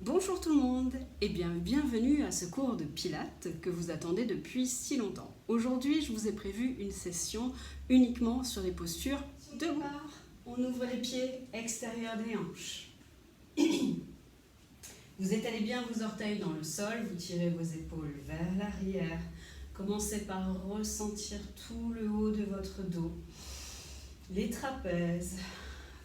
Bonjour tout le monde et bienvenue à ce cours de Pilates que vous attendez depuis si longtemps. Aujourd'hui, je vous ai prévu une session uniquement sur les postures debout. On ouvre les pieds extérieurs des hanches. Vous étalez bien vos orteils dans le sol, vous tirez vos épaules vers l'arrière. Commencez par ressentir tout le haut de votre dos, les trapèzes,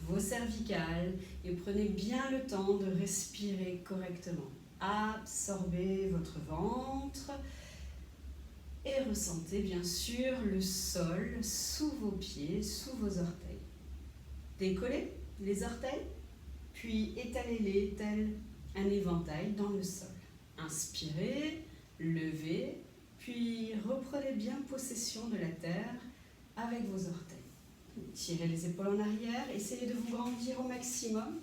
vos cervicales et prenez bien le temps de respirer correctement. Absorbez votre ventre et ressentez bien sûr le sol sous vos pieds, sous vos orteils. Décollez les orteils, puis étalez-les tel un éventail dans le sol. Inspirez, levez, puis reprenez bien possession de la terre avec vos orteils. Tirez les épaules en arrière, essayez de vous grandir au maximum,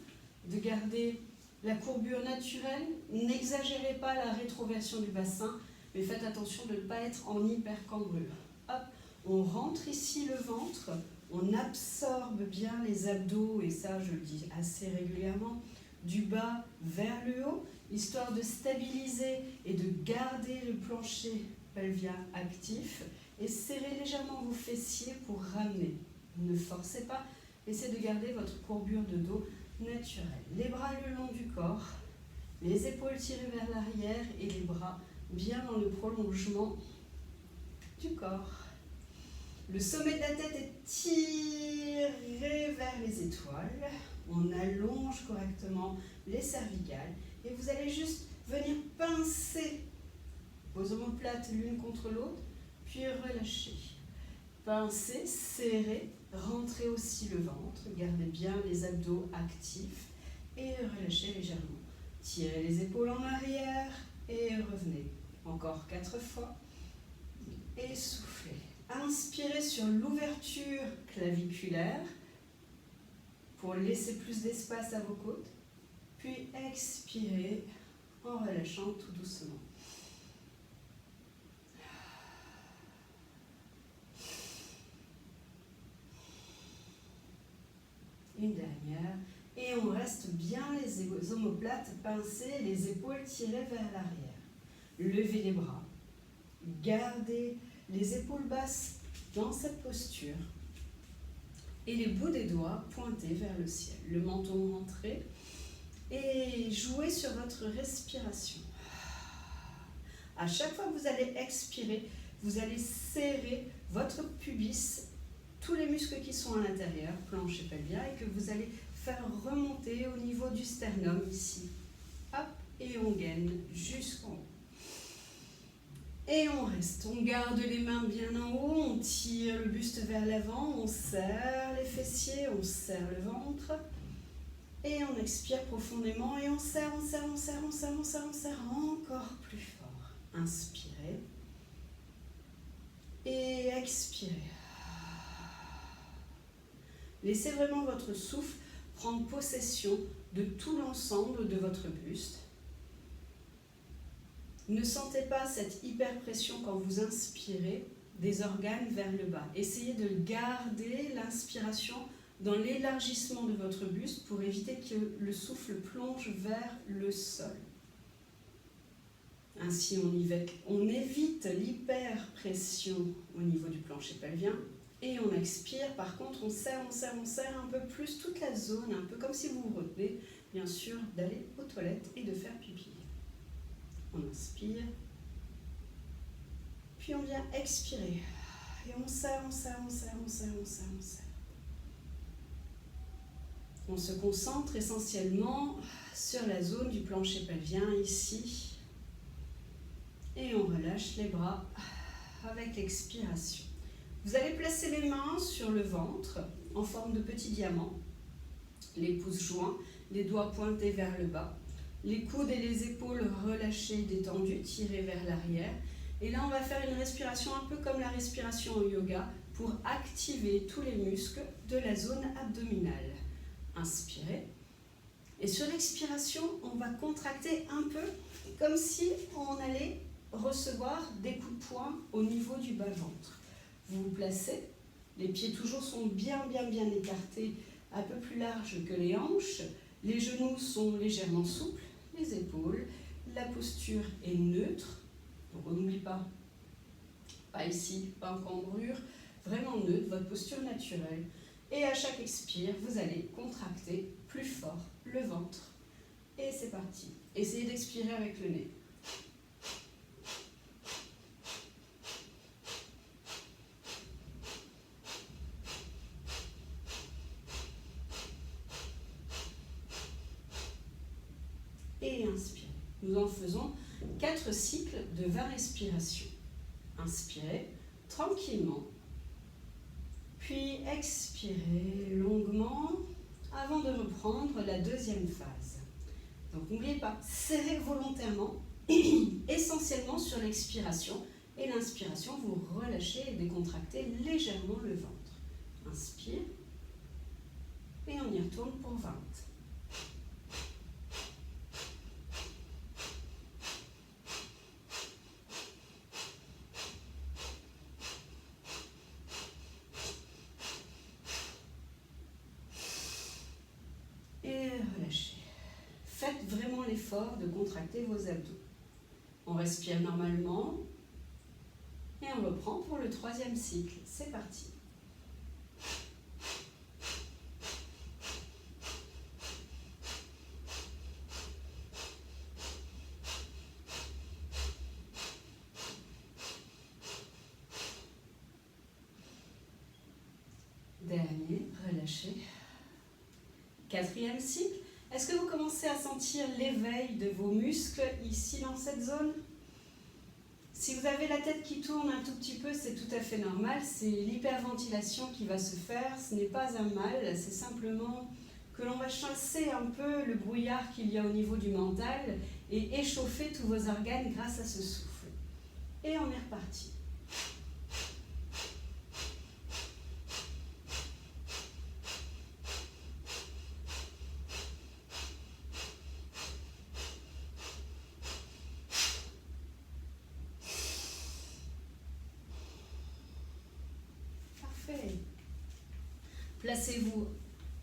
de garder la courbure naturelle. N'exagérez pas la rétroversion du bassin, mais faites attention de ne pas être en hypercambrure. Hop, on rentre ici le ventre, on absorbe bien les abdos, et ça je le dis assez régulièrement, du bas vers le haut, histoire de stabiliser et de garder le plancher pelvien actif, et serrez légèrement vos fessiers pour ramener. Ne forcez pas, essayez de garder votre courbure de dos naturelle. Les bras le long du corps, les épaules tirées vers l'arrière et les bras bien dans le prolongement du corps. Le sommet de la tête est tiré vers les étoiles. On allonge correctement les cervicales et vous allez juste venir pincer vos omoplates l'une contre l'autre, puis relâcher. Pincez, serrez, rentrez aussi le ventre, gardez bien les abdos actifs et relâchez légèrement. Tirez les épaules en arrière et revenez. Encore 4 fois. Et soufflez. Inspirez sur l'ouverture claviculaire pour laisser plus d'espace à vos côtes. Puis expirez en relâchant tout doucement. Une dernière, et on reste bien les omoplates pincées, les épaules tirées vers l'arrière. Levez les bras, gardez les épaules basses dans cette posture et les bouts des doigts pointés vers le ciel, le menton rentré, et jouez sur votre respiration. À chaque fois que vous allez expirer, vous allez serrer votre pubis, tous les muscles qui sont à l'intérieur, plancher pelvien, et que vous allez faire remonter au niveau du sternum ici. Hop, et on gaine jusqu'en haut. Et on reste, on garde les mains bien en haut, on tire le buste vers l'avant, on serre les fessiers, on serre le ventre. Et on expire profondément et on serre, on serre, on serre, on serre, on serre, on serre encore plus fort. Inspirez. Et expirez. Laissez vraiment votre souffle prendre possession de tout l'ensemble de votre buste. Ne sentez pas cette hyperpression quand vous inspirez des organes vers le bas. Essayez de garder l'inspiration dans l'élargissement de votre buste pour éviter que le souffle plonge vers le sol. Ainsi, on évite l'hyperpression au niveau du plancher pelvien. Et on expire, par contre, on serre un peu plus toute la zone, un peu comme si vous vous retenez, bien sûr, d'aller aux toilettes et de faire pipi. On inspire, puis on vient expirer. Et on serre, on serre, on serre, on serre, on serre, on serre. On se concentre essentiellement sur la zone du plancher pelvien, ici. Et on relâche les bras avec l'expiration. Vous allez placer les mains sur le ventre en forme de petit diamant, les pouces joints, les doigts pointés vers le bas, les coudes et les épaules relâchés, détendus, tirés vers l'arrière. Et là, on va faire une respiration un peu comme la respiration au yoga pour activer tous les muscles de la zone abdominale. Inspirez. Et sur l'expiration, on va contracter un peu comme si on allait recevoir des coups de poing au niveau du bas-ventre. Vous vous placez, les pieds toujours sont bien écartés, un peu plus larges que les hanches, les genoux sont légèrement souples, les épaules. La posture est neutre. Donc on n'oublie pas, pas ici, pas en cambrure, vraiment neutre, votre posture naturelle. Et à chaque expire, vous allez contracter plus fort le ventre. Et c'est parti. Essayez d'expirer avec le nez. Et inspirez. Nous en faisons 4 cycles de 20 respirations. Inspirez tranquillement, puis expirez longuement avant de reprendre la deuxième phase. Donc n'oubliez pas, serrez volontairement, essentiellement sur l'expiration, et l'inspiration, vous relâchez et décontractez légèrement le ventre. Inspire, et on y retourne pour 20. Relâchez. Faites vraiment l'effort de contracter vos abdos. On respire normalement et on reprend pour le 3e cycle. C'est parti. Dernier, relâchez. 4e cycle. Est-ce que vous commencez à sentir l'éveil de vos muscles ici dans cette zone? Si vous avez la tête qui tourne un tout petit peu, c'est tout à fait normal. C'est l'hyperventilation qui va se faire. Ce n'est pas un mal, c'est simplement que l'on va chasser un peu le brouillard qu'il y a au niveau du mental et échauffer tous vos organes grâce à ce souffle. Et on est reparti. Placez-vous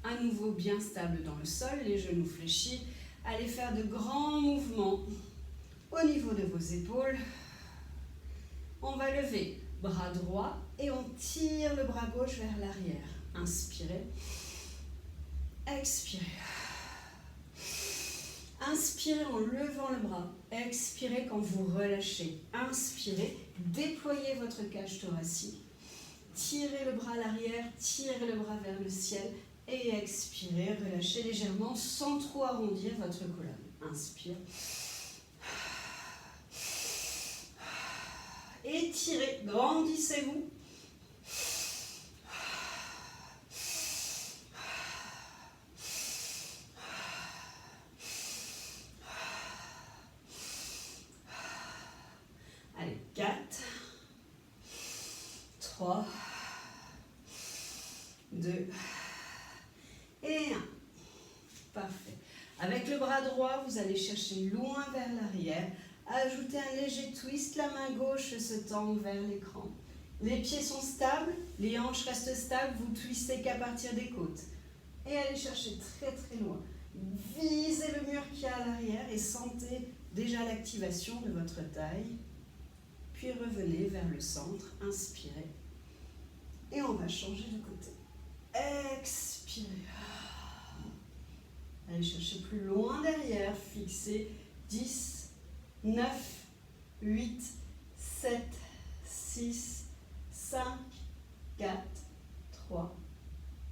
à nouveau bien stable dans le sol, les genoux fléchis. Allez faire de grands mouvements au niveau de vos épaules. On va lever bras droit et on tire le bras gauche vers l'arrière. Inspirez. Expirez. Inspirez en levant le bras. Expirez quand vous relâchez. Inspirez. Déployez votre cage thoracique. Tirez le bras à l'arrière, tirez le bras vers le ciel et expirez, relâchez légèrement sans trop arrondir votre colonne. Inspire. Étirez, grandissez-vous. Allez, 4, 3, 2 et 1. Parfait. Avec le bras droit, vous allez chercher loin vers l'arrière. Ajoutez un léger twist, la main gauche se tend vers l'écran. Les pieds sont stables, les hanches restent stables, vous twistez qu'à partir des côtes. Et allez chercher très très loin. Visez le mur qui est à l'arrière et sentez déjà l'activation de votre taille. Puis revenez vers le centre, inspirez. Et on va changer de côté. Expirez. Allez chercher plus loin derrière, fixez 10, 9, 8, 7, 6, 5, 4, 3,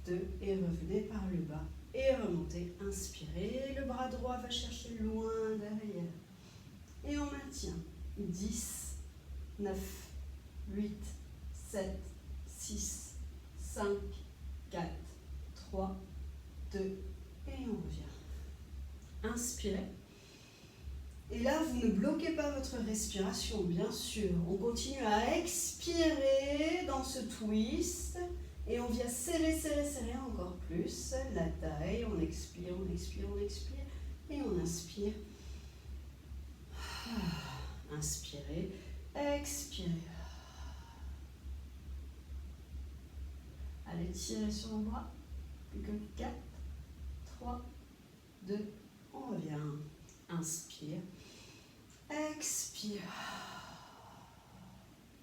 2 et revenez par le bas et remontez, inspirez, le bras droit va chercher loin derrière et on maintient 10, 9, 8, 7, 6, 5, 4, 3, 2 et on revient. Inspirez. Et là, vous ne bloquez pas votre respiration, bien sûr. On continue à expirer dans ce twist. Et on vient serrer, serrer, serrer encore plus la taille. On expire, on expire, on expire. Et on inspire. Inspirez, expirez. Allez, tirez sur le bras. Plus que 4, 3, 2, on revient. Inspire. Expire.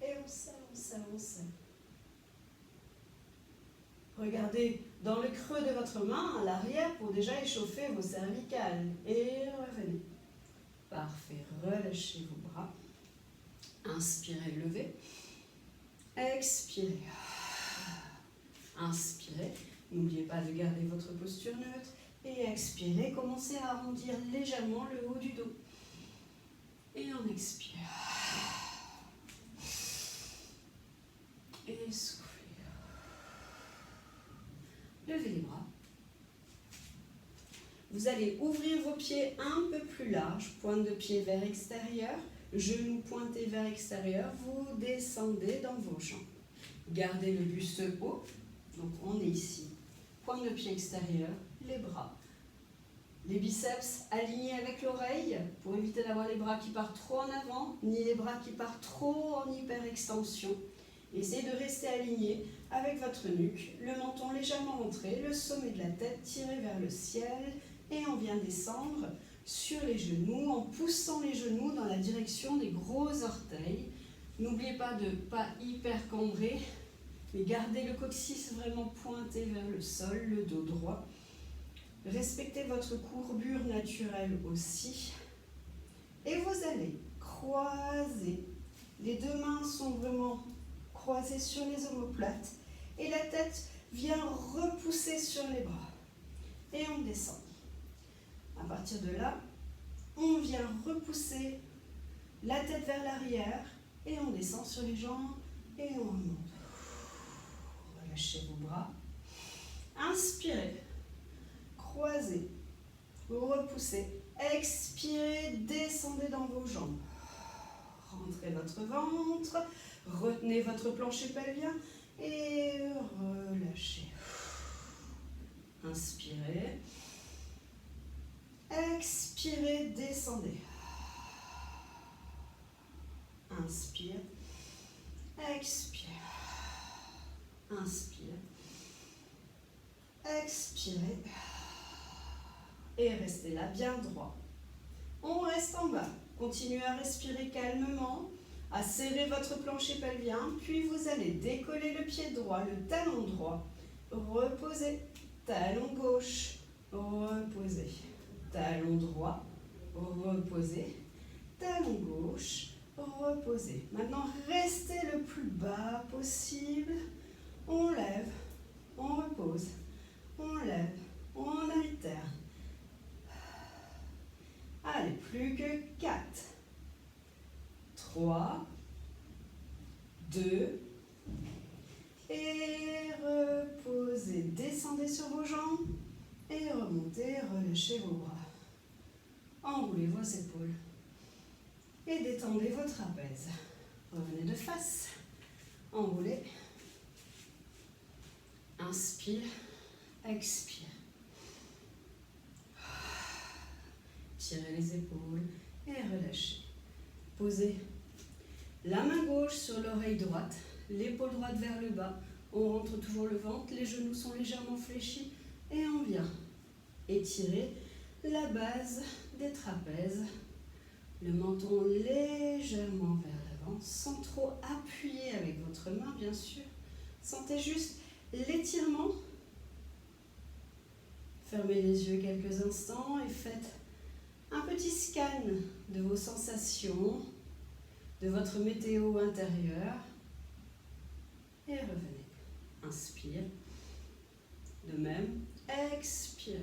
Et on serre, on serre, on serre. Regardez dans le creux de votre main à l'arrière pour déjà échauffer vos cervicales. Et revenez. Parfait. Relâchez vos bras. Inspirez, levez. Expirez. Inspirez. N'oubliez pas de garder votre posture neutre. Et expirez. Commencez à arrondir légèrement le haut du dos. Et on expire. Et soufflez. Levez les bras. Vous allez ouvrir vos pieds un peu plus larges, pointe de pied vers extérieur, genoux pointés vers extérieur, vous descendez dans vos jambes. Gardez le buste haut, donc on est ici. Pointe de pied extérieur, les bras. Les biceps alignés avec l'oreille pour éviter d'avoir les bras qui partent trop en avant, ni les bras qui partent trop en hyperextension. Essayez de rester aligné avec votre nuque, le menton légèrement rentré, le sommet de la tête tiré vers le ciel et on vient descendre sur les genoux en poussant les genoux dans la direction des gros orteils. N'oubliez pas de ne pas hyper cambrer, mais gardez le coccyx vraiment pointé vers le sol, le dos droit. Respectez votre courbure naturelle aussi. Et vous allez croiser. Les deux mains sont vraiment croisées sur les omoplates. Et la tête vient repousser sur les bras. Et on descend. À partir de là, on vient repousser la tête vers l'arrière. Et on descend sur les jambes. Et on remonte. Relâchez vos bras. Inspirez. Croisez, repoussez, expirez, descendez dans vos jambes. Rentrez votre ventre, retenez votre plancher pelvien et relâchez. Inspirez, expirez, descendez. Inspire, expire, inspire, expirez. Et restez là, bien droit. On reste en bas. Continuez à respirer calmement, à serrer votre plancher pelvien, puis vous allez décoller le pied droit, le talon droit. Reposez. Talon gauche. Reposez. Talon droit. Reposez. Talon gauche. Reposez. Maintenant, restez le plus bas possible. On lève. On repose. On lève. On alterne. Allez, plus que 4, 3, 2, et reposez. Descendez sur vos jambes et remontez, relâchez vos bras. Enroulez vos épaules et détendez vos trapèzes. Revenez de face, enroulez, inspire, expire. Tirez les épaules et relâchez. Posez la main gauche sur l'oreille droite, l'épaule droite vers le bas. On rentre toujours le ventre, les genoux sont légèrement fléchis et on vient étirer la base des trapèzes. Le menton légèrement vers l'avant, sans trop appuyer avec votre main, bien sûr. Sentez juste l'étirement. Fermez les yeux quelques instants et faites un petit scan de vos sensations, de votre météo intérieure. Et revenez. Inspire. De même, expirez.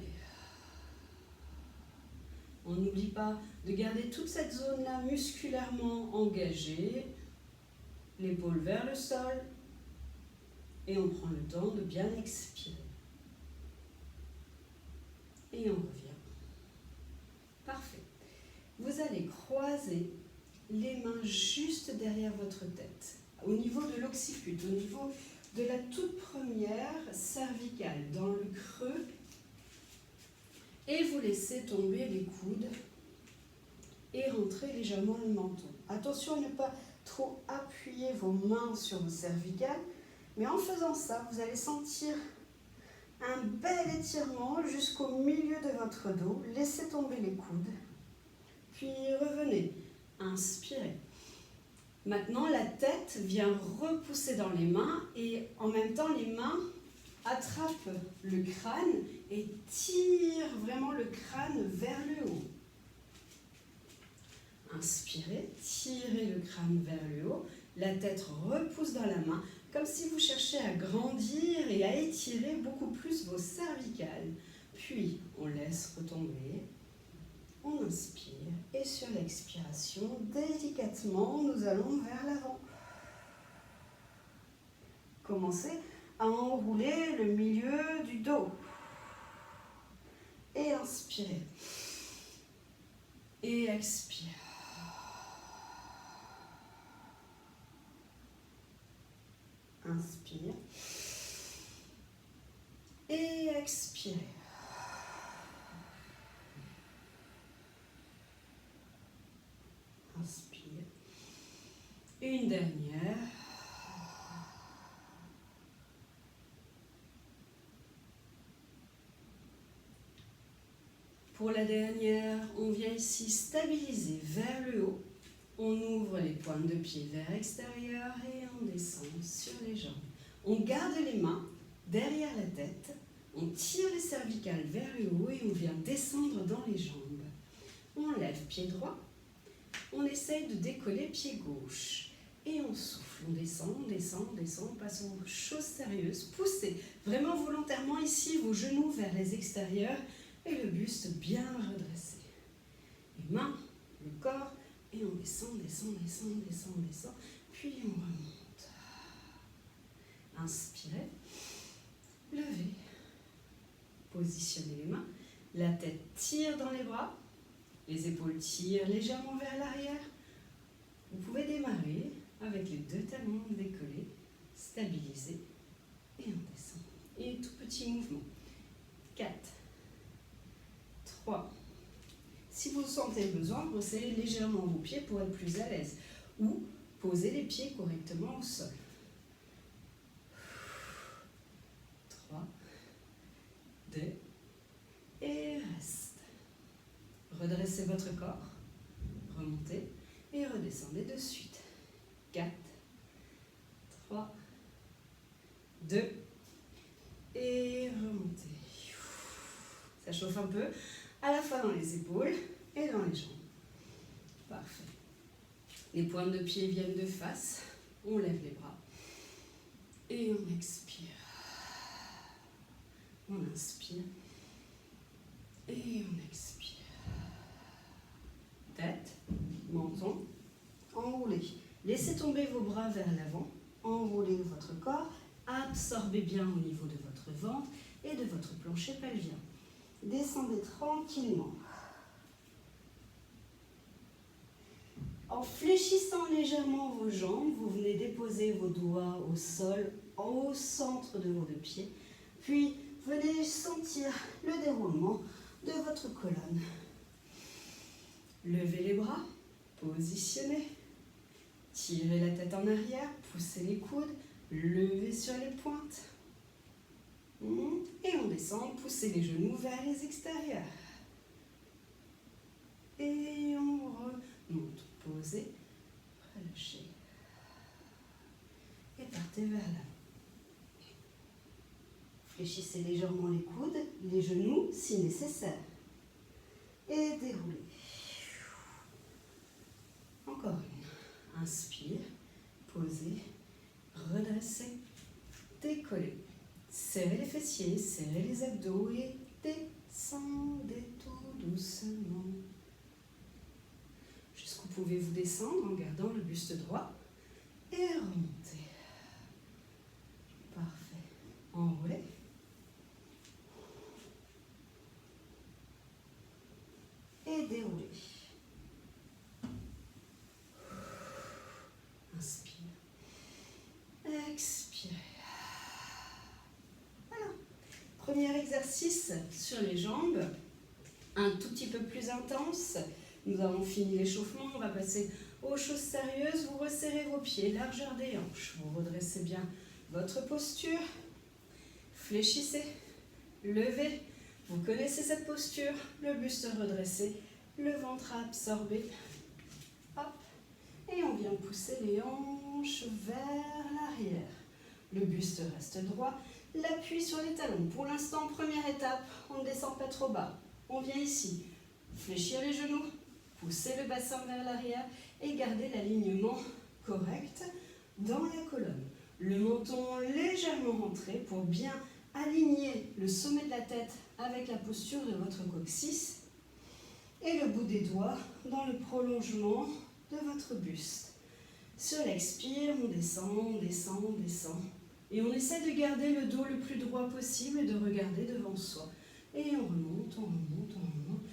On n'oublie pas de garder toute cette zone-là musculairement engagée. L'épaule vers le sol. Et on prend le temps de bien expirer. Et on revient. Parfait. Vous allez croiser les mains juste derrière votre tête, au niveau de l'occiput, au niveau de la toute première cervicale, dans le creux, et vous laissez tomber les coudes et rentrer légèrement le menton. Attention à ne pas trop appuyer vos mains sur vos cervicales, mais en faisant ça, vous allez sentir un bel étirement jusqu'au milieu de votre dos. Laissez tomber les coudes. Maintenant, la tête vient repousser dans les mains et en même temps, les mains attrapent le crâne et tirent vraiment le crâne vers le haut. Inspirez, tirez le crâne vers le haut, la tête repousse dans la main, comme si vous cherchiez à grandir et à étirer beaucoup plus vos cervicales. Puis, on laisse retomber, on inspire et sur l'expiration, délicatement, nous allons vers l'avant. Commencez à enrouler le milieu du dos. Et inspirez. Et expire. Inspire. Et expirez. Inspire. Une dernière. Pour la dernière, on vient ici stabiliser vers le haut. On ouvre les pointes de pied vers l'extérieur et on descend sur les jambes. On garde les mains derrière la tête. On tire les cervicales vers le haut et on vient descendre dans les jambes. On lève pied droit. On essaye de décoller pied gauche. Et on souffle, on descend, on descend, on descend, on passe aux choses sérieuses. Poussez vraiment volontairement ici vos genoux vers les extérieurs et le buste bien redressé. Les mains, le corps, et on descend, descend, descend, descend, descend, puis on remonte. Inspirez, levez, positionnez les mains, la tête tire dans les bras, les épaules tirent légèrement vers l'arrière. Vous pouvez démarrer avec les deux talons décollés, stabiliser et on descend. Et tout petit mouvement. 4, 3. Si vous sentez le besoin, resserrez légèrement vos pieds pour être plus à l'aise. Ou posez les pieds correctement au sol. 3, 2, et reste. Redressez votre corps. Remontez et redescendez de suite. 4, 3, 2, et remontez. Ça chauffe un peu, à la fois dans les épaules et dans les jambes. Parfait. Les pointes de pied viennent de face. On lève les bras. Et on expire. On inspire. Et on expire. Tête, menton, enroulez. Laissez tomber vos bras vers l'avant. Enroulez votre corps. Absorbez bien au niveau de votre ventre et de votre plancher pelvien. Descendez tranquillement. En fléchissant légèrement vos jambes, vous venez déposer vos doigts au sol, au centre de vos deux pieds. Puis, venez sentir le déroulement de votre colonne. Levez les bras, positionnez. Tirez la tête en arrière, poussez les coudes, levez sur les pointes. Et on descend, poussez les genoux vers les extérieurs. Et on remonte, posez, relâchez. Et partez vers l'avant. Fléchissez légèrement les coudes, les genoux si nécessaire. Et déroulez. Encore une. Inspire, posez, redressez, décollez. Serrez les fessiers, serrez les abdos et descendez tout doucement. Jusqu'où pouvez-vous descendre en gardant le buste droit et remontez. Parfait. Enroulez. Et déroulez. Inspire. Expirez. Premier exercice sur les jambes, un tout petit peu plus intense. Nous avons fini l'échauffement, on va passer aux choses sérieuses. Vous resserrez vos pieds, largeur des hanches. Vous redressez bien votre posture. Fléchissez, levez. Vous connaissez cette posture, le buste redressé, le ventre absorbé. Hop, Et on vient pousser les hanches vers l'arrière. Le buste reste droit. L'appui sur les talons. Pour l'instant, première étape, on ne descend pas trop bas. On vient ici, fléchir les genoux, pousser le bassin vers l'arrière et garder l'alignement correct dans la colonne. Le menton légèrement rentré pour bien aligner le sommet de la tête avec la posture de votre coccyx et le bout des doigts dans le prolongement de votre buste. Sur l'expire, on descend, on descend, on descend. Et on essaie de garder le dos le plus droit possible et de regarder devant soi. Et on remonte, on remonte, on remonte.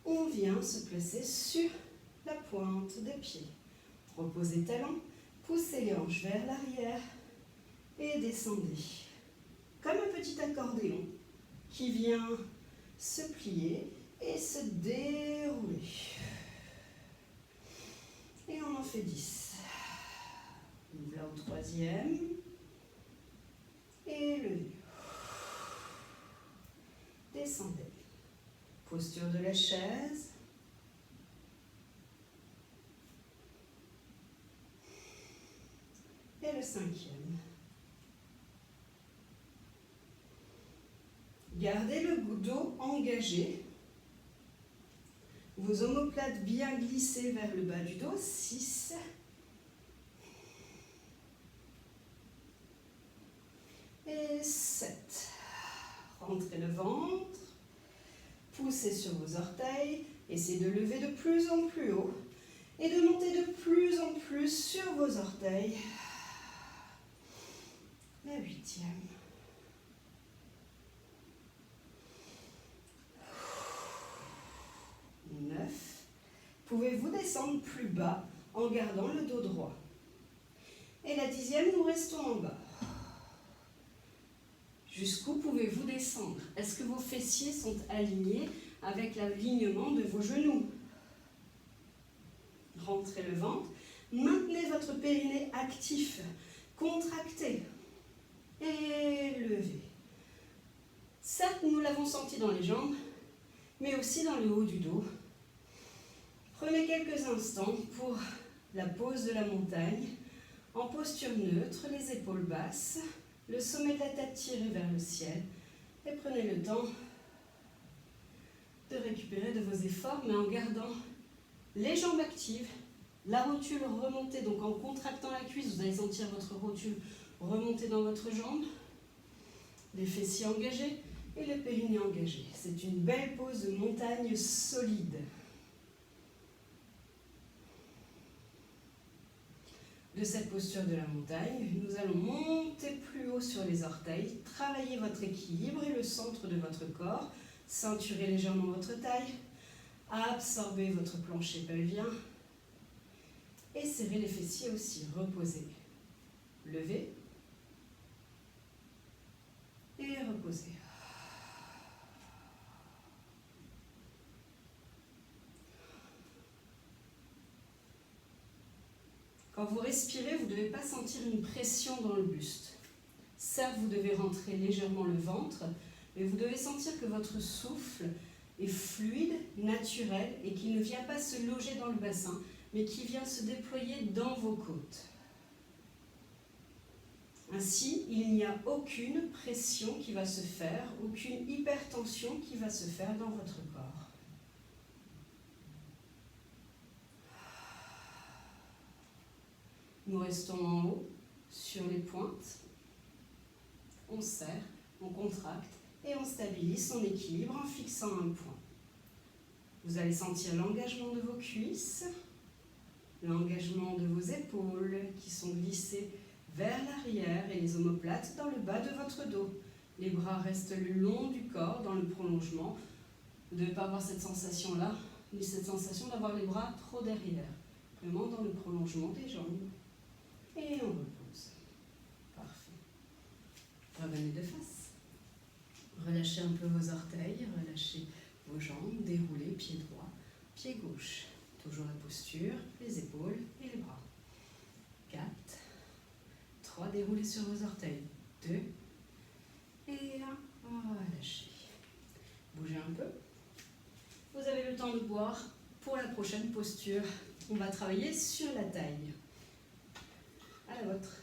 On vient se placer sur la pointe des pieds. Reposez les talons, poussez les hanches vers l'arrière et descendez. Comme un petit accordéon qui vient se plier et se dérouler. Et on en fait 10. Voilà au troisième. Et levez. Descendez. Posture de la chaise. Et le cinquième. Gardez le dos engagé. Vos omoplates bien glissées vers le bas du dos. 6. Et 7. Rentrez le ventre. Poussez sur vos orteils. Essayez de lever de plus en plus haut. Et de monter de plus en plus sur vos orteils. La 8e. 9. Pouvez-vous descendre plus bas en gardant le dos droit. Et la 10e, nous restons en bas. Jusqu'où pouvez-vous descendre? Est-ce que vos fessiers sont alignés avec l'alignement de vos genoux? Rentrez le ventre. Maintenez votre périnée actif. Contractez. Et levez. Certes, nous l'avons senti dans les jambes, mais aussi dans le haut du dos. Prenez quelques instants pour la pose de la montagne, en posture neutre, les épaules basses, le sommet de la tête tiré vers le ciel, et prenez le temps de récupérer de vos efforts, mais en gardant les jambes actives, la rotule remontée, donc en contractant la cuisse, vous allez sentir votre rotule remonter dans votre jambe, les fessiers engagés et le périnée engagé. C'est une belle pose de montagne solide. De cette posture de la montagne, nous allons monter plus haut sur les orteils, travailler votre équilibre et le centre de votre corps, ceinturez légèrement votre taille, absorbez votre plancher pelvien et serrez les fessiers aussi, reposez. Levez et reposez. Quand vous respirez, vous ne devez pas sentir une pression dans le buste. Certes, vous devez rentrer légèrement le ventre, mais vous devez sentir que votre souffle est fluide, naturel, et qu'il ne vient pas se loger dans le bassin, mais qui vient se déployer dans vos côtes. Ainsi, il n'y a aucune pression qui va se faire, aucune hypertension qui va se faire dans votre corps. Nous restons en haut, sur les pointes. On serre, on contracte et on stabilise son équilibre en fixant un point. Vous allez sentir l'engagement de vos cuisses, l'engagement de vos épaules qui sont glissées vers l'arrière et les omoplates dans le bas de votre dos. Les bras restent le long du corps dans le prolongement. Vous ne devez pas avoir cette sensation-là, ni cette sensation d'avoir les bras trop derrière. Vraiment dans le prolongement des jambes. Et on repose. Parfait. Revenez de face. Relâchez un peu vos orteils, relâchez vos jambes, déroulez, pied droit, pied gauche. Toujours la posture, les épaules et les bras. 4, 3, déroulez sur vos orteils. 2 et 1, relâchez. Bougez un peu. Vous avez le temps de boire pour la prochaine posture on va travailler sur la taille. À la vôtre.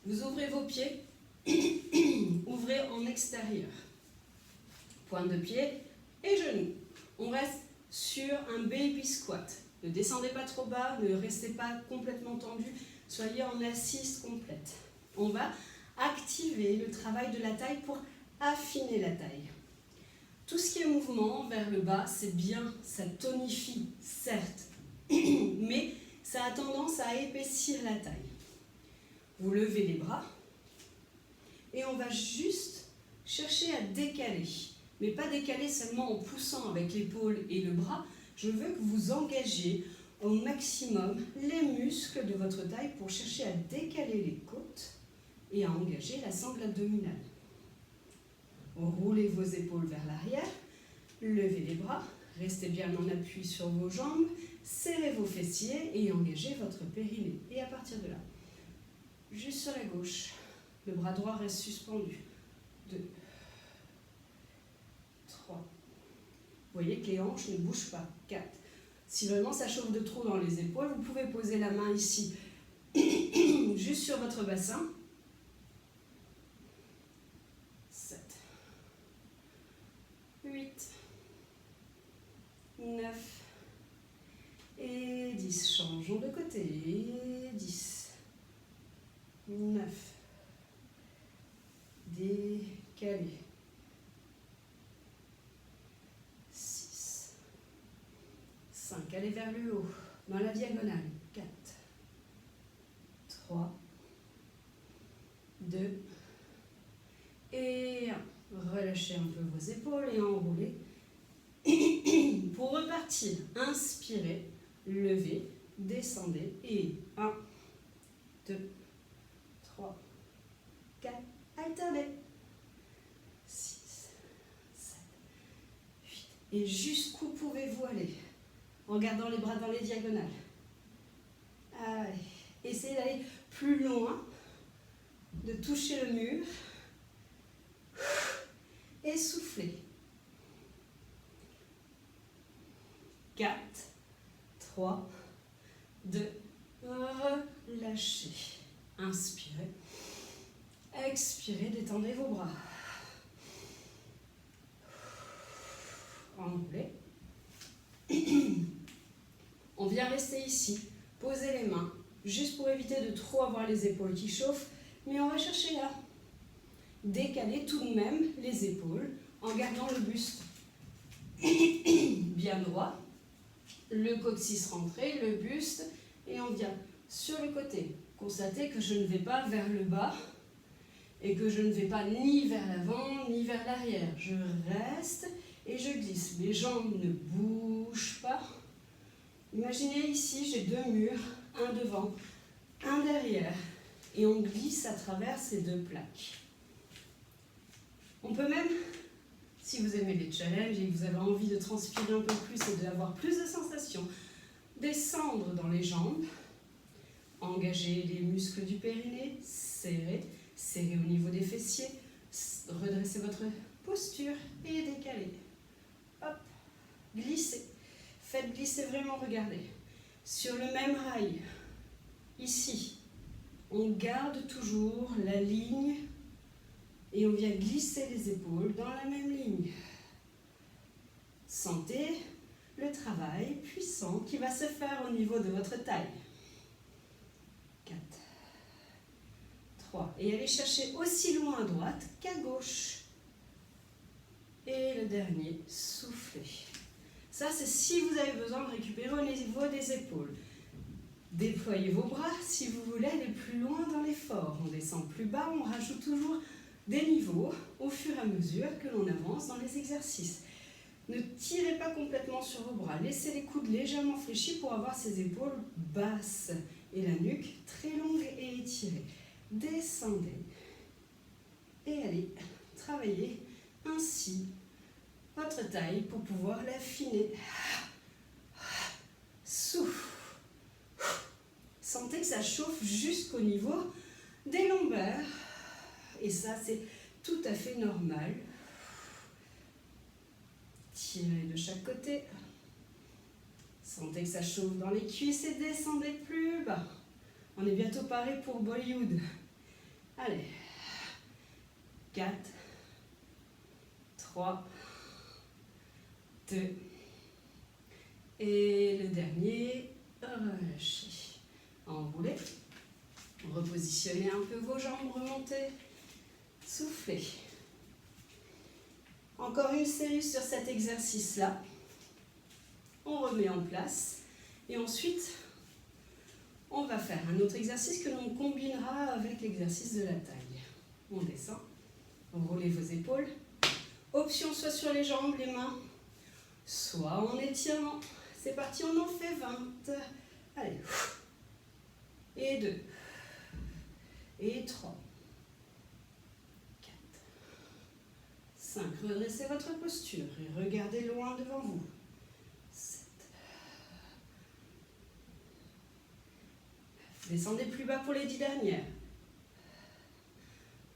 Vous ouvrez vos pieds, ouvrez en extérieur. Pointe de pied et genoux. On reste sur un baby squat. Ne descendez pas trop bas, ne restez pas complètement tendu, soyez en assise complète. On va activer le travail de la taille pour affiner la taille. Tout ce qui est mouvement vers le bas, c'est bien, ça tonifie, certes, mais ça a tendance à épaissir la taille. Vous levez les bras et on va juste chercher à décaler. Mais pas décaler seulement en poussant avec l'épaule et le bras. Je veux que vous engagiez au maximum les muscles de votre taille pour chercher à décaler les côtes et à engager la sangle abdominale. Roulez vos épaules vers l'arrière, levez les bras, restez bien en appui sur vos jambes, serrez vos fessiers et engagez votre périnée. Et à partir de là, juste sur la gauche, le bras droit reste suspendu. 2, 3. Vous voyez que les hanches ne bougent pas. 4. Si vraiment ça chauffe de trop dans les épaules, vous pouvez poser la main ici, juste sur votre bassin. 7, 8, 9 et 10. Changeons de côté. 10, 9. Décalé. 6, 5. Allez vers le haut, dans la diagonale. 4, 3, 2 et 1. Relâchez un peu vos épaules et enroulez. Pour repartir, inspirez, levez, descendez et 1, 2, 3, 4, alternez. 6, 7, 8. Et jusqu'où pouvez-vous aller en gardant les bras dans les diagonales? Allez. Essayez d'aller plus loin, de toucher le mur. Et soufflez. 4, 3, 2, relâchez. Inspirez. Expirez, détendez vos bras. Enroulez. On vient rester ici. Posez les mains, juste pour éviter de trop avoir les épaules qui chauffent. Mais on va chercher là. Décalez tout de même les épaules en gardant le buste bien droit. Le coccyx rentré, le buste. Et on vient sur le côté. Constatez que je ne vais pas vers le bas et que je ne vais pas ni vers l'avant ni vers l'arrière. Je reste et je glisse. Les jambes ne bougent pas. Imaginez ici, j'ai 2 murs, un devant, un derrière. Et on glisse à travers ces 2 plaques. On peut même, si vous aimez les challenges et que vous avez envie de transpirer un peu plus et d'avoir plus de sensations, descendre dans les jambes, engager les muscles du périnée, serrer au niveau des fessiers, redressez votre posture et décalez. Hop, glissez. Faites glisser vraiment, regardez. Sur le même rail, ici, on garde toujours la ligne et on vient glisser les épaules dans la même ligne. Sentez le travail puissant qui va se faire au niveau de votre taille. 4, 3. Et allez chercher aussi loin à droite qu'à gauche. Et le dernier, soufflez. Ça, c'est si vous avez besoin de récupérer au niveau des épaules. Déployez vos bras si vous voulez aller plus loin dans l'effort. On descend plus bas, on rajoute toujours des niveaux au fur et à mesure que l'on avance dans les exercices. Ne tirez pas complètement sur vos bras. Laissez les coudes légèrement fléchis pour avoir ces épaules basses et la nuque très longue et étirée. Descendez et allez travailler ainsi votre taille pour pouvoir l'affiner. Souffle. Sentez que ça chauffe jusqu'au niveau des lombaires. Et ça, c'est tout à fait normal. Tirez de chaque côté. Sentez que ça chauffe dans les cuisses et descendez plus bas. On est bientôt paré pour Bollywood. Allez. 4, 3, 2. Et le dernier, relâchez. Enroulez. Repositionnez un peu vos jambes, remontez. Soufflez. Encore une série sur cet exercice-là. On remet en place. Et ensuite, on va faire un autre exercice que l'on combinera avec l'exercice de la taille. On descend. Roulez vos épaules. Option soit sur les jambes, les mains, soit en étirant. C'est parti, on en fait 20. Allez. Et 2. Et 3. 4. 5. Redressez votre posture et regardez loin devant vous. 7. Descendez plus bas pour les 10 dernières.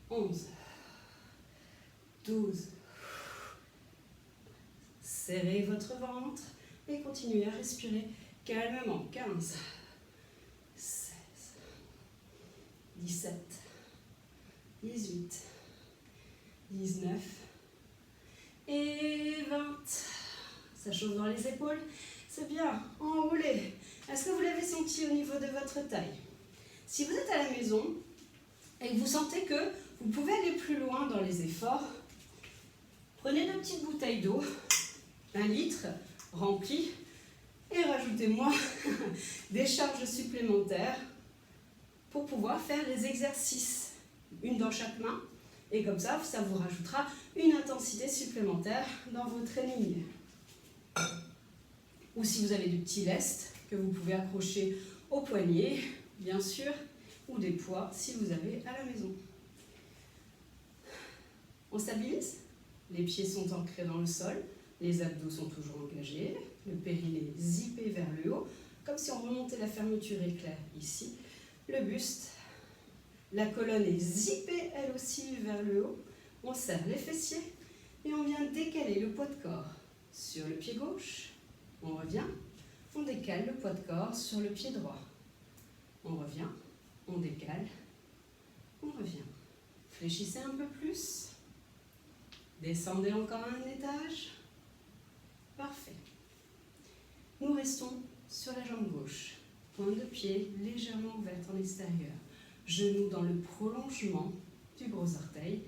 11. 12. Serrez votre ventre et continuez à respirer calmement. 15. 16. 17. 18. 19. Et 20. Ça chauffe dans les épaules. C'est bien. Enroulez. Est-ce que vous l'avez senti au niveau de votre taille? Si vous êtes à la maison et que vous sentez que vous pouvez aller plus loin dans les efforts, prenez 2 petites bouteilles d'eau, 1 litre, remplie, et rajoutez-moi des charges supplémentaires pour pouvoir faire les exercices, une dans chaque main, et comme ça, ça vous rajoutera une intensité supplémentaire dans vos trainings. Ou si vous avez des petits lestes que vous pouvez accrocher au poignet, bien sûr, ou des poids si vous avez à la maison. On stabilise. Les pieds sont ancrés dans le sol, les abdos sont toujours engagés, le périnée zippé vers le haut, comme si on remontait la fermeture éclair ici. Le buste, la colonne est zippée elle aussi vers le haut. On serre les fessiers et on vient décaler le poids de corps sur le pied gauche. On revient, on décale le poids de corps sur le pied droit. On revient, on décale, on revient. Fléchissez un peu plus. Descendez encore un étage. Parfait. Nous restons sur la jambe gauche. Pointe de pied légèrement ouverte en extérieur. Genoux dans le prolongement du gros orteil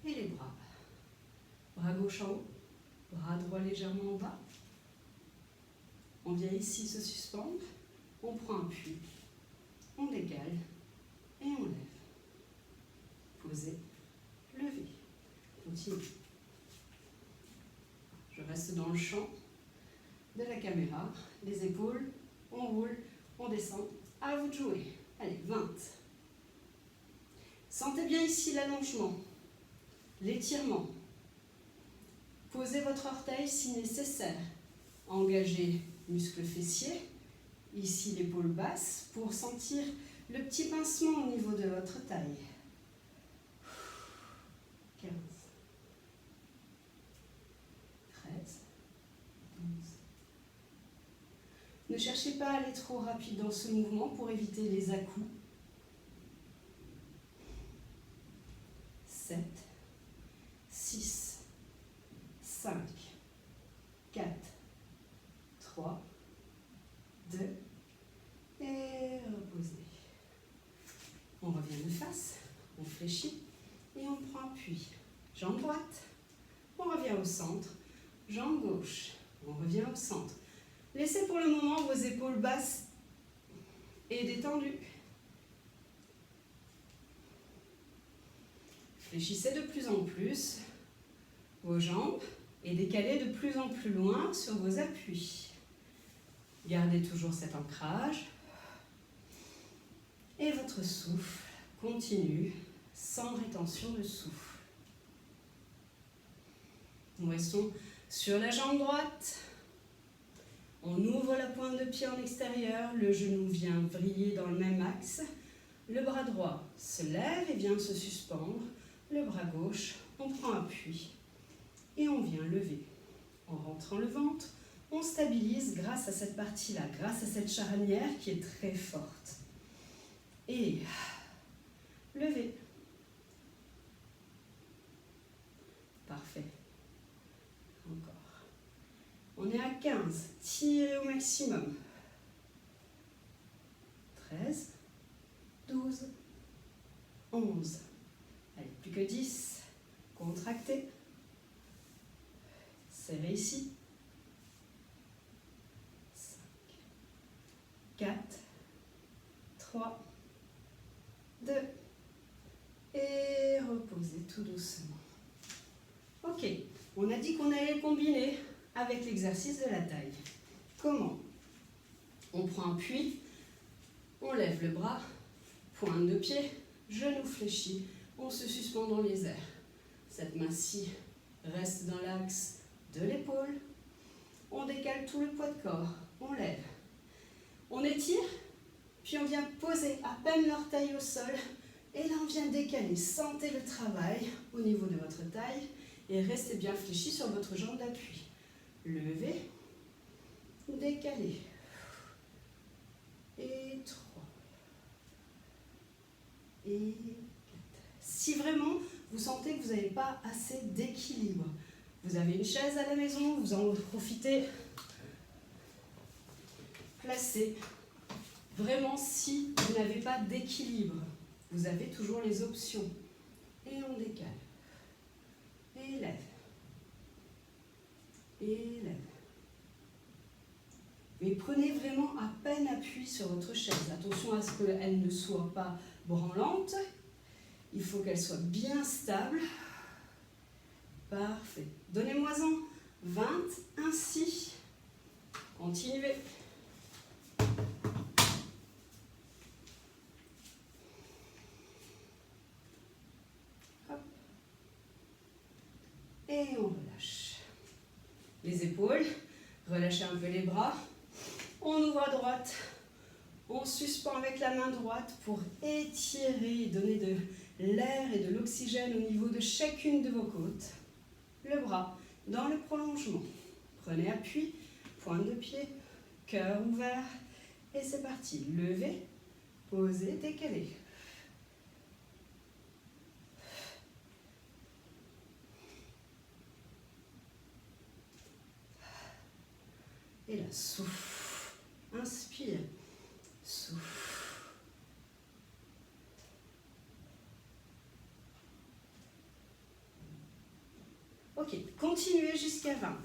et les bras. Bras gauche en haut, bras droit légèrement en bas. On vient ici se suspendre. On prend un appui. On décale et on lève. Posez, levez. Continue. Je reste dans le champ de la caméra. Les épaules, on roule, on descend. À vous de jouer. Allez, 20. Sentez bien ici l'allongement, l'étirement. Posez votre orteil si nécessaire. Engagez muscle fessier. Ici l'épaule basse pour sentir le petit pincement au niveau de votre taille. 15. 13. 12. Ne cherchez pas à aller trop rapide dans ce mouvement pour éviter les à-coups. 7. 6. 5. 4. 3. 2. Et reposez. On revient de face, on fléchit et on prend appui. Jambe droite, on revient au centre. Jambe gauche, on revient au centre. Laissez pour le moment vos épaules basses et détendues. Fléchissez de plus en plus vos jambes et décalez de plus en plus loin sur vos appuis. Gardez toujours cet ancrage. Et votre souffle continue sans rétention de souffle. Nous restons sur la jambe droite. On ouvre la pointe de pied en extérieur. Le genou vient vriller dans le même axe. Le bras droit se lève et vient se suspendre. le bras gauche, on prend appui et on vient lever. En rentrant le ventre, on stabilise grâce à cette partie-là, grâce à cette charnière qui est très forte. Et lever. Parfait. Encore. On est à 15. Tirez au maximum. 13, 12, 11. Allez, plus que 10. Contractez. Serrez ici. 5, 4, 3, 2. Et reposez tout doucement. Ok, on a dit qu'on allait combiner avec l'exercice de la taille. Comment? On prend appui, on lève le bras, pointe de pied, genou fléchi, on se suspend dans les airs. Cette main-ci reste dans l'axe de l'épaule. On décale tout le poids de corps, on lève. On étire, puis on vient poser à peine l'orteil au sol. Et là, on vient décaler. Sentez le travail au niveau de votre taille et restez bien fléchi sur votre jambe d'appui. Levez, décalez. Et 3. Et 4. Si vraiment vous sentez que vous n'avez pas assez d'équilibre, vous avez une chaise à la maison, vous en profitez, placez. Vraiment, si vous n'avez pas d'équilibre, vous avez toujours les options. Et on décale. Et lève. Et lève. Mais prenez vraiment à peine appui sur votre chaise. Attention à ce qu'elle ne soit pas branlante. Il faut qu'elle soit bien stable. Parfait. Donnez-moi-en 20 ainsi. Continuez. Hop. Et on relâche. Les épaules. Relâchez un peu les bras. On ouvre à droite. On suspend avec la main droite pour étirer, donner de l'air et de l'oxygène au niveau de chacune de vos côtes. Le bras dans le prolongement. Prenez appui, pointe de pied, cœur ouvert. Et c'est parti. Levez, posez, décalez. Et là, souffle. Inspire. Souffle. Ok, continuez jusqu'à 20.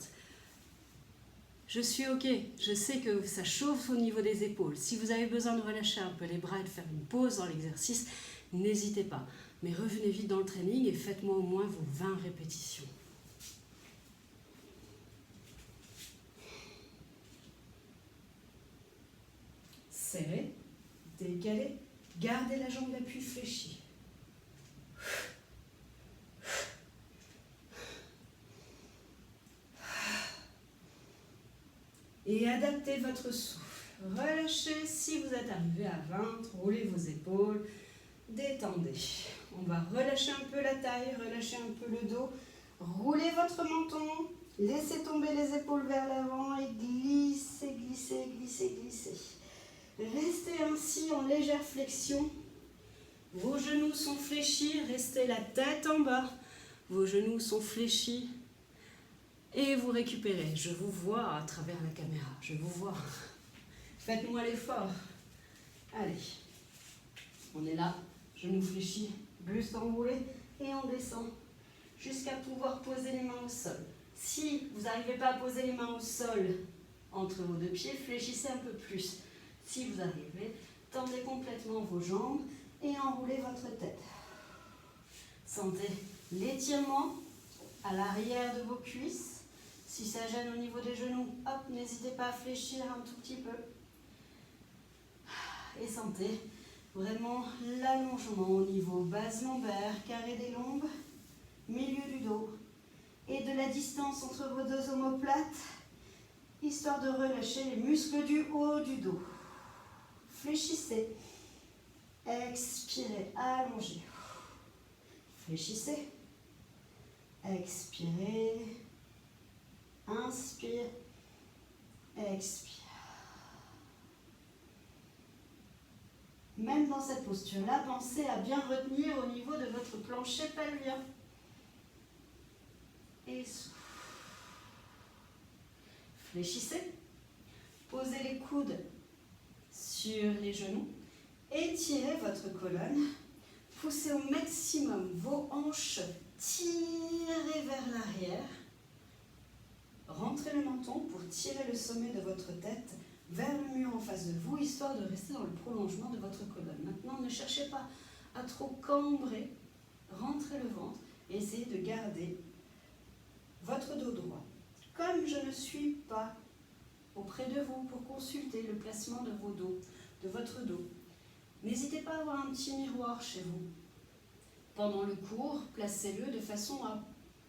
Je suis ok, je sais que ça chauffe au niveau des épaules. Si vous avez besoin de relâcher un peu les bras et de faire une pause dans l'exercice, n'hésitez pas. Mais revenez vite dans le training et faites-moi au moins vos 20 répétitions. Serrez, décalez, gardez la jambe d'appui fléchie. Et adaptez votre souffle. Relâchez si vous êtes arrivé à 20, roulez vos épaules, détendez. On va relâcher un peu la taille, relâcher un peu le dos. Roulez votre menton, laissez tomber les épaules vers l'avant et glissez, glissez, glissez, glissez. Restez ainsi en légère flexion. Vos genoux sont fléchis, restez la tête en bas. Vos genoux sont fléchis. Et vous récupérez. Je vous vois à travers la caméra. Je vous vois. Faites-moi l'effort. Allez. On est là. Genoux fléchis, buste enroulé. Et on descend jusqu'à pouvoir poser les mains au sol. Si vous n'arrivez pas à poser les mains au sol entre vos deux pieds, fléchissez un peu plus. Si vous arrivez, tendez complètement vos jambes et enroulez votre tête. Sentez l'étirement à l'arrière de vos cuisses. Si ça gêne au niveau des genoux, hop, n'hésitez pas à fléchir un tout petit peu. Et sentez vraiment l'allongement au niveau base lombaire, carré des lombes, milieu du dos. Et de la distance entre vos deux omoplates, histoire de relâcher les muscles du haut du dos. Fléchissez. Expirez, allongez. Fléchissez. Expirez. Inspire. Expire. Même dans cette posture-là, pensez à bien retenir au niveau de votre plancher pelvien. Et souffle. Fléchissez. Posez les coudes sur les genoux. Étirez votre colonne. Poussez au maximum vos hanches. Tirez vers l'arrière. Rentrez le menton pour tirer le sommet de votre tête vers le mur en face de vous, histoire de rester dans le prolongement de votre colonne. Maintenant, ne cherchez pas à trop cambrer. Rentrez le ventre et essayez de garder votre dos droit. Comme je ne suis pas auprès de vous pour consulter le placement de votre dos, n'hésitez pas à avoir un petit miroir chez vous. Pendant le cours, placez-le de façon à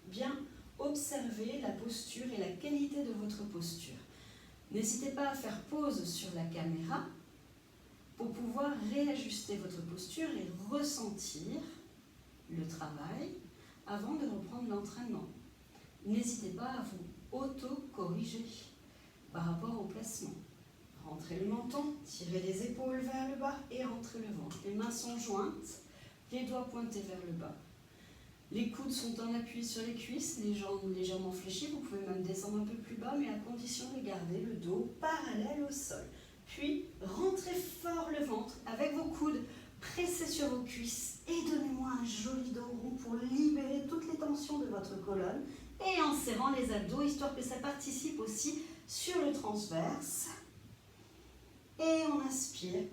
bien observer la posture et la qualité de votre posture. N'hésitez pas à faire pause sur la caméra pour pouvoir réajuster votre posture et ressentir le travail avant de reprendre l'entraînement. N'hésitez pas à vous auto-corriger par rapport au placement. Rentrez le menton, tirez les épaules vers le bas et rentrez le ventre. Les mains sont jointes, les doigts pointés vers le bas. Les coudes sont en appui sur les cuisses, les jambes légèrement fléchies. Vous pouvez même descendre un peu plus bas, mais à condition de garder le dos parallèle au sol. Puis, rentrez fort le ventre avec vos coudes pressés sur vos cuisses et donnez-moi un joli dos rond pour libérer toutes les tensions de votre colonne et en serrant les abdos, histoire que ça participe aussi sur le transverse. Et on inspire.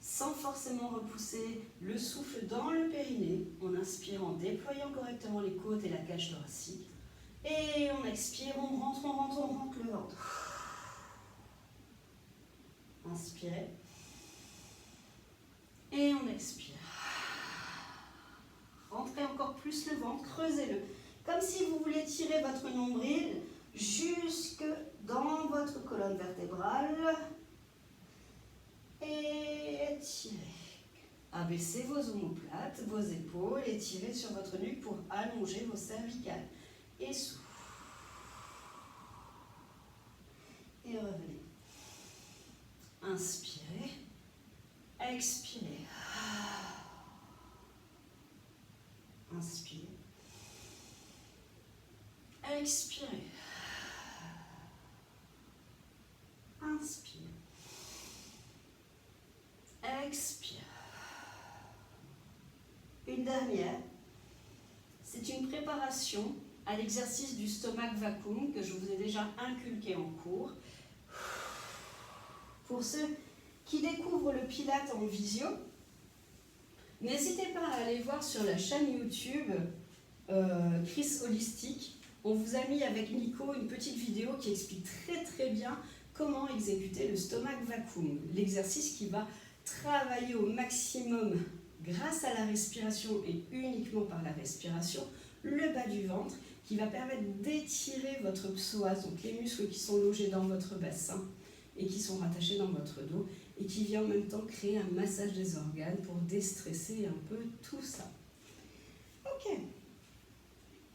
Sans forcément repousser le souffle dans le périnée. On inspire en déployant correctement les côtes et la cage thoracique. Et on expire, on rentre le ventre. Inspirez. Et on expire. Rentrez encore plus le ventre, creusez-le. Comme si vous vouliez tirer votre nombril jusque dans votre colonne vertébrale. Et étirez. Abaissez vos omoplates, vos épaules, étirez sur votre nuque pour allonger vos cervicales. Et souffle. Et revenez. Inspirez. Expirez. Inspirez. Expirez. Inspire. Expire. Une dernière. C'est une préparation à l'exercice du stomach vacuum que je vous ai déjà inculqué en cours. Pour ceux qui découvrent le Pilates en visio, n'hésitez pas à aller voir sur la chaîne YouTube Chris Holistic. On vous a mis avec Nico une petite vidéo qui explique très bien comment exécuter le stomach vacuum, l'exercice qui va travailler au maximum grâce à la respiration et uniquement par la respiration, le bas du ventre qui va permettre d'étirer votre psoas, donc les muscles qui sont logés dans votre bassin et qui sont rattachés dans votre dos et qui vient en même temps créer un massage des organes pour déstresser un peu tout ça. Ok,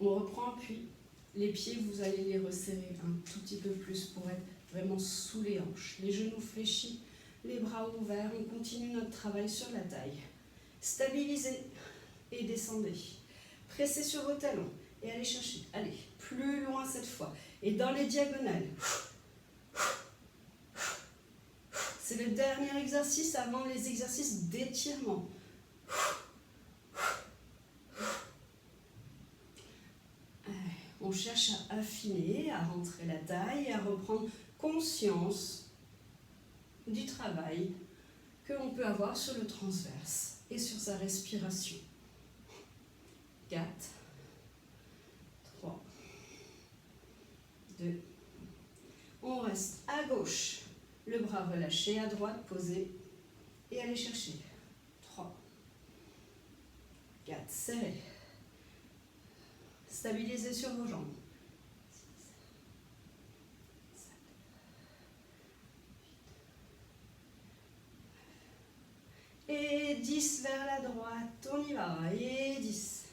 on reprend puis les pieds, vous allez les resserrer un tout petit peu plus pour être vraiment sous les hanches, les genoux fléchis, les bras ouverts, on continue notre travail sur la taille. Stabilisez et descendez. Pressez sur vos talons et allez chercher. Allez, plus loin cette fois. Et dans les diagonales. C'est le dernier exercice avant les exercices d'étirement. On cherche à affiner, à rentrer la taille, à reprendre conscience du travail que l'on peut avoir sur le transverse et sur sa respiration. 4, 3, 2. On reste à gauche, le bras relâché, à droite, posé et allez chercher. 3, 4, serrez. Stabilisez sur vos jambes. 6, 7, 8, 9. Et 10 vers la droite, on y va. Et 10.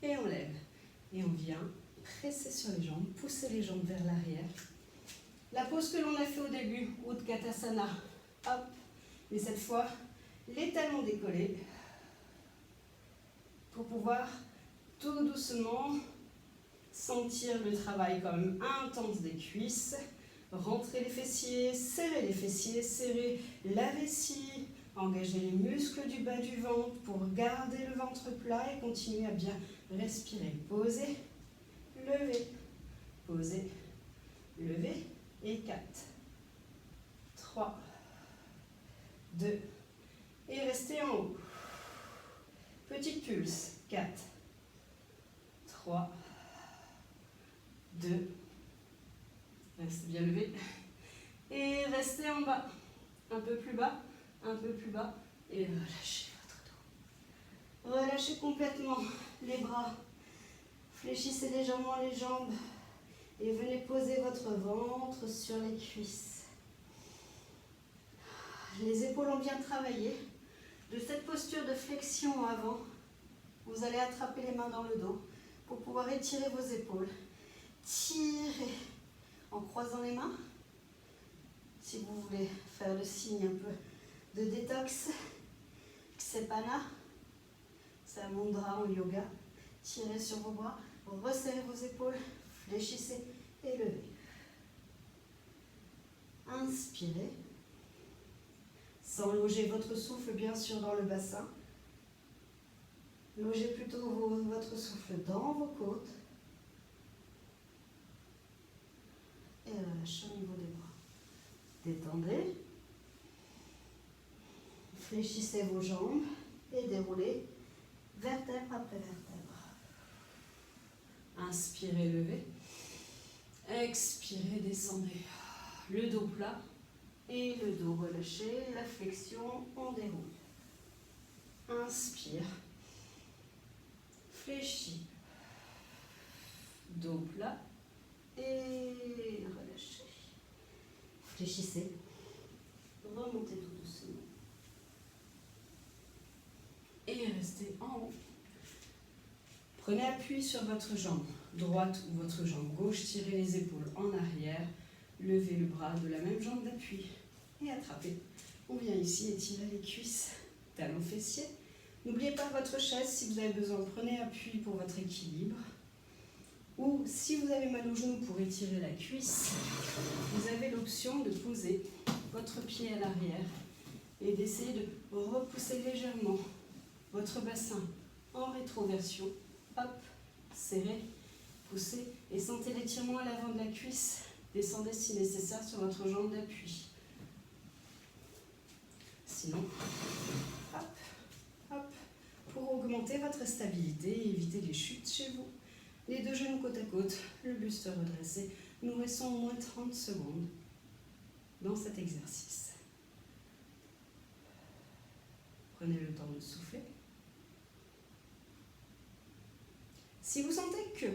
et on lève. Et on vient presser sur les jambes, pousser les jambes vers l'arrière. La pose que l'on a fait au début, Utkatasana, hop, et cette fois, les talons décollés pour pouvoir tout doucement sentir le travail quand même intense des cuisses. Rentrez les fessiers, serrez la vessie, engagez les muscles du bas du ventre pour garder le ventre plat et continuer à bien respirer. Posez, levez, posez, levez et 4, 3, 2 et restez en haut. Petite pulse, 4, 3, 2, restez bien levé et restez en bas, un peu plus bas et relâchez votre dos. Relâchez complètement les bras, fléchissez légèrement les jambes et venez poser votre ventre sur les cuisses. Les épaules ont bien travaillé. De cette posture de flexion avant, vous allez attraper les mains dans le dos pour pouvoir étirer vos épaules. Tirez en croisant les mains. Si vous voulez faire le signe un peu de détox, Ksepana, c'est un mudra en yoga. Tirez sur vos bras, resserrez vos épaules, fléchissez et levez. Inspirez. Sans loger votre souffle bien sûr dans le bassin. Logez plutôt votre souffle dans vos côtes. Et relâchez au niveau des bras. Détendez. Fléchissez vos jambes et déroulez vertèbre après vertèbre. Inspirez, levez. Expirez, descendez. Le dos plat. Et le dos relâché, la flexion, on déroule. Inspire. Fléchis. Dos plat. Et relâchez. Fléchissez. Remontez tout doucement. Et restez en haut. Prenez appui sur votre jambe droite ou votre jambe gauche. Tirez les épaules en arrière. Levez le bras de la même jambe d'appui et attrapez. On vient ici étirer les cuisses, talons fessiers. N'oubliez pas votre chaise, si vous avez besoin, prenez appui pour votre équilibre. Ou si vous avez mal au genou pour étirer la cuisse, vous avez l'option de poser votre pied à l'arrière et d'essayer de repousser légèrement votre bassin en rétroversion. Hop, serrez, poussez et sentez l'étirement à l'avant de la cuisse. Descendez si nécessaire sur votre jambe d'appui. Sinon, hop, hop, pour augmenter votre stabilité et éviter les chutes chez vous. Les deux genoux côte à côte, le buste redressé. Nous restons au moins 30 secondes dans cet exercice. Prenez le temps de souffler. Si vous sentez que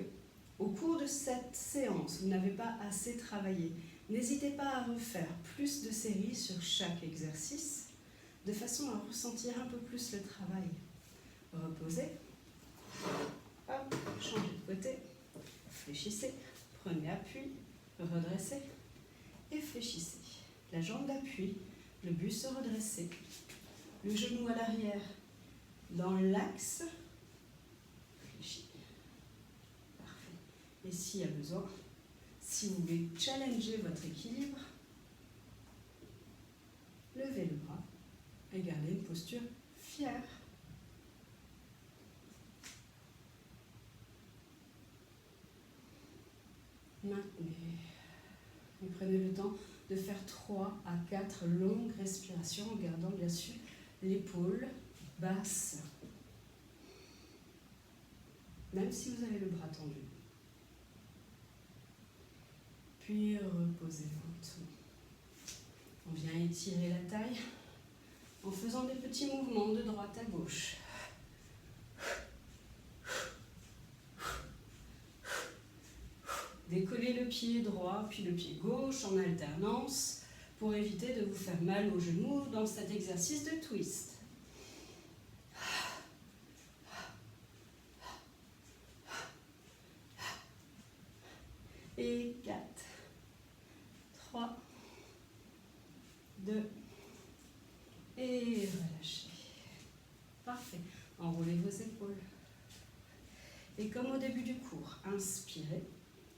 au cours de cette séance, vous n'avez pas assez travaillé, n'hésitez pas à refaire plus de séries sur chaque exercice, de façon à ressentir un peu plus le travail. Reposez, hop, changez de côté, fléchissez, prenez appui, redressez et fléchissez. La jambe d'appui, le buste redressé, le genou à l'arrière, dans l'axe, fléchis. Et s'il y a besoin, si vous voulez challenger votre équilibre, levez le bras et gardez une posture fière. Maintenez. Et prenez le temps de faire 3 à 4 longues respirations en gardant bien sûr l'épaule basse. Même si vous avez le bras tendu. Puis reposez-vous en dessous. On vient étirer la taille en faisant des petits mouvements de droite à gauche. Décollez le pied droit puis le pied gauche en alternance pour éviter de vous faire mal aux genoux dans cet exercice de twist. Et 4, 3, 2, et relâchez. Parfait. Enroulez vos épaules. Et comme au début du cours, inspirez,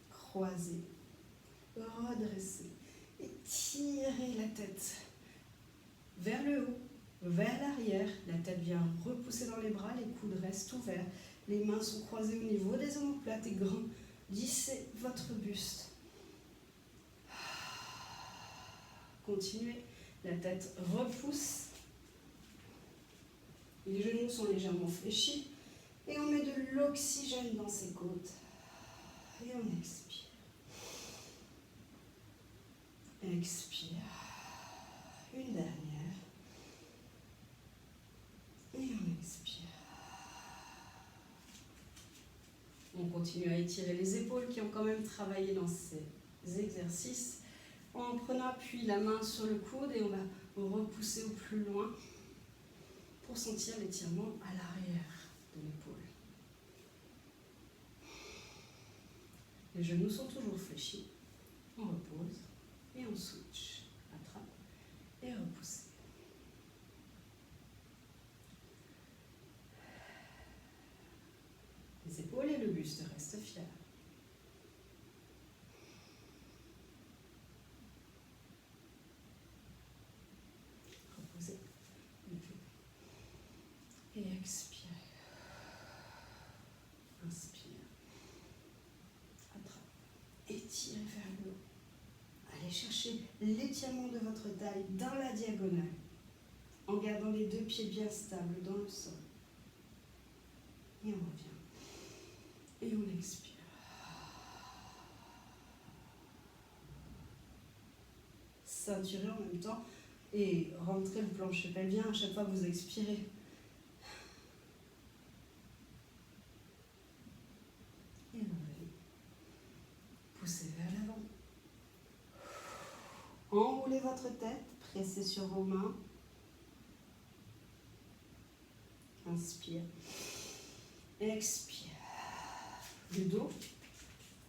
croisez, redressez et tirez la tête vers le haut, vers l'arrière. La tête vient repousser dans les bras, les coudes restent ouverts. Les mains sont croisées au niveau des omoplates et grandissez votre buste. Continuez, la tête repousse. Les genoux sont légèrement fléchis. Et on met de l'oxygène dans ses côtes. Et on expire. Expire. Une dernière. Et on expire. On continue à étirer les épaules qui ont quand même travaillé dans ces exercices. En prenant appui la main sur le coude et on va repousser au plus loin pour sentir l'étirement à l'arrière de l'épaule. Les genoux sont toujours fléchis. On repose et on switch. Attrape et repousse. Les épaules et le buste restent fiers. Reposez. Et expirez. Inspire. Attrape. Étirez vers le haut. Allez chercher l'étirement de votre taille dans la diagonale, en gardant les deux pieds bien stables dans le sol. Et on revient. Et on expire. Ceinturez en même temps et rentrez le plancher pelvien à chaque fois que vous expirez. Et relevez. Poussez vers l'avant. Enroulez votre tête, pressez sur vos mains. Inspire. Expire. Le dos,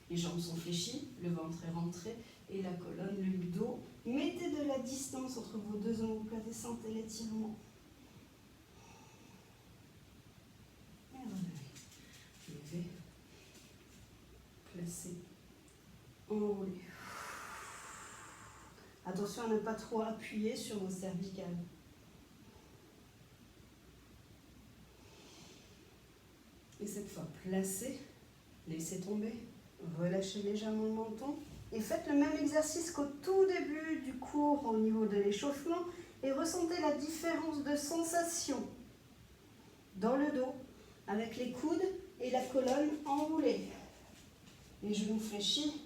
les jambes sont fléchies, le ventre est rentré et la colonne, le dos. Mettez de la distance entre vos deux omoplates et sentez l'étirement. Et relevez. Levez. Placez. Enroulez. Attention à ne pas trop appuyer sur vos cervicales. Et cette fois, placez, laissez tomber, relâchez légèrement le menton et faites le même exercice qu'au tout début du cours au niveau de l'échauffement et ressentez la différence de sensation dans le dos avec les coudes et la colonne enroulée. Les genoux fléchis.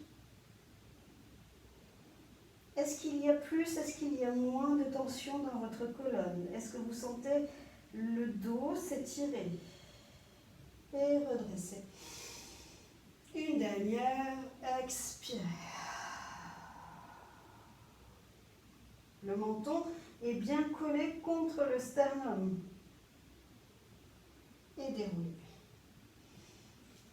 Est-ce qu'il y a plus, est-ce qu'il y a moins de tension dans votre colonne? Est-ce que vous sentez le dos s'étirer? Et redressez. Une dernière, expirez. Le menton est bien collé contre le sternum. Et déroulez.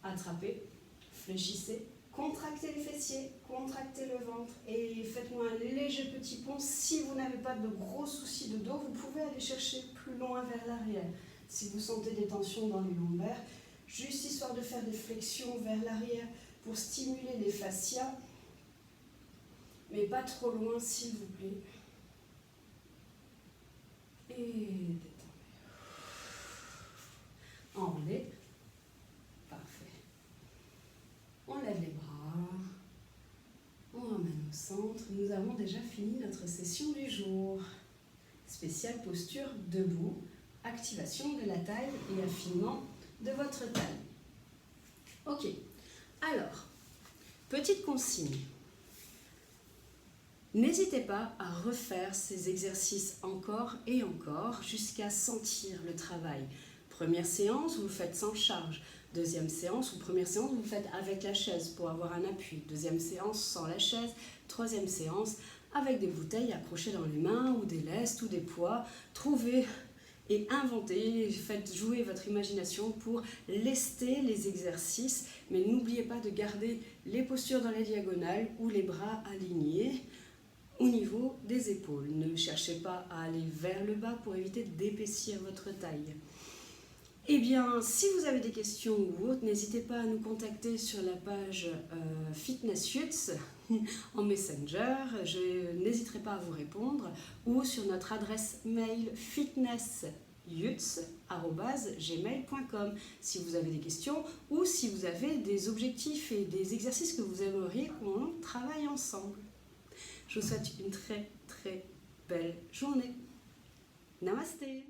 Attrapez, fléchissez. Contractez les fessiers, contractez le ventre et faites-moi un léger petit pont. Si vous n'avez pas de gros soucis de dos, vous pouvez aller chercher plus loin vers l'arrière. Si vous sentez des tensions dans les lombaires, juste histoire de faire des flexions vers l'arrière pour stimuler les fascias, mais pas trop loin s'il vous plaît. Et détendez. Enroulez. Parfait. On lève les bras, on ramène au centre. Nous avons déjà fini notre session du jour. Spéciale posture debout, activation de la taille et affinement de votre taille. Ok, alors, petite consigne. N'hésitez pas à refaire ces exercices encore et encore jusqu'à sentir le travail. Première séance, vous le faites sans charge. Deuxième séance ou première séance, vous le faites avec la chaise pour avoir un appui. Deuxième séance, sans la chaise. Troisième séance, avec des bouteilles accrochées dans les mains ou des lestes ou des poids. Trouvez et inventez, faites jouer votre imagination pour lester les exercices, mais n'oubliez pas de garder les postures dans la diagonale ou les bras alignés au niveau des épaules. Ne cherchez pas à aller vers le bas pour éviter d'épaissir votre taille. Eh bien, si vous avez des questions ou autres, n'hésitez pas à nous contacter sur la page Fitness Youths en Messenger. Je n'hésiterai pas à vous répondre, ou sur notre adresse mail fitnessyouths@gmail.com si vous avez des questions ou si vous avez des objectifs et des exercices que vous aimeriez qu'on travaille ensemble. Je vous souhaite une très très belle journée. Namasté.